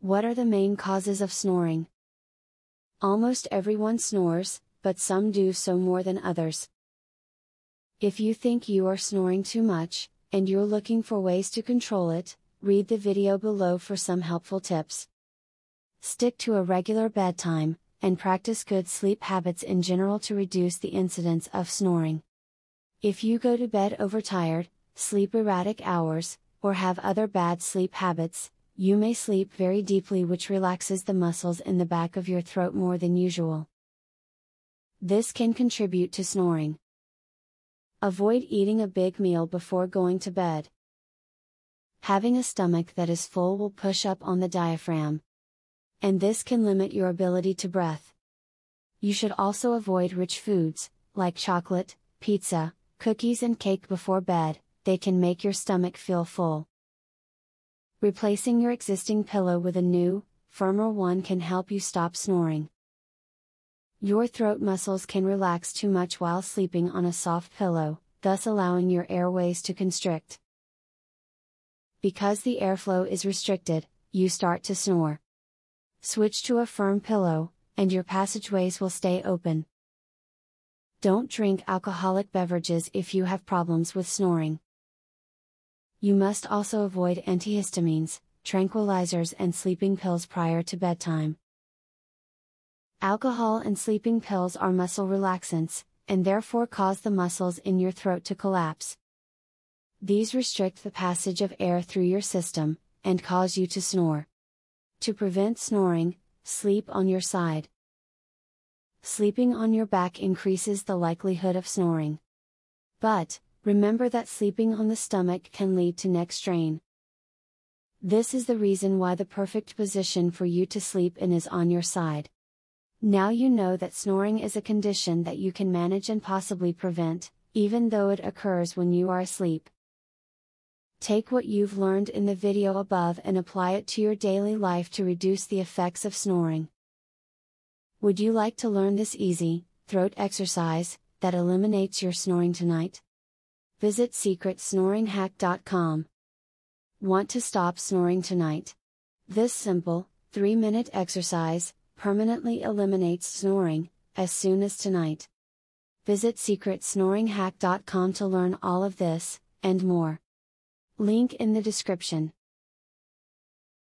What are the main causes of snoring? Almost everyone snores, but some do so more than others. If you think you are snoring too much, and you're looking for ways to control it, read the video below for some helpful tips. Stick to a regular bedtime, and practice good sleep habits in general to reduce the incidence of snoring. If you go to bed overtired, sleep erratic hours, or have other bad sleep habits, you may sleep very deeply, which relaxes the muscles in the back of your throat more than usual. This can contribute to snoring. Avoid eating a big meal before going to bed. Having a stomach that is full will push up on the diaphragm, and this can limit your ability to breathe. You should also avoid rich foods, like chocolate, pizza, cookies and cake before bed. They can make your stomach feel full. Replacing your existing pillow with a new, firmer one can help you stop snoring. Your throat muscles can relax too much while sleeping on a soft pillow, thus allowing your airways to constrict. Because the airflow is restricted, you start to snore. Switch to a firm pillow, and your passageways will stay open. Don't drink alcoholic beverages if you have problems with snoring. You must also avoid antihistamines, tranquilizers and sleeping pills prior to bedtime. Alcohol and sleeping pills are muscle relaxants, and therefore cause the muscles in your throat to collapse. These restrict the passage of air through your system, and cause you to snore. To prevent snoring, sleep on your side. Sleeping on your back increases the likelihood of snoring. But, remember that sleeping on the stomach can lead to neck strain. This is the reason why the perfect position for you to sleep in is on your side. Now you know that snoring is a condition that you can manage and possibly prevent, even though it occurs when you are asleep. Take what you've learned in the video above and apply it to your daily life to reduce the effects of snoring. Would you like to learn this easy, throat exercise, that eliminates your snoring tonight? Visit secretsnoringhack.com. Want to stop snoring tonight? This simple, 3-minute exercise permanently eliminates snoring, as soon as tonight. Visit secretsnoringhack.com to learn all of this, and more. Link in the description.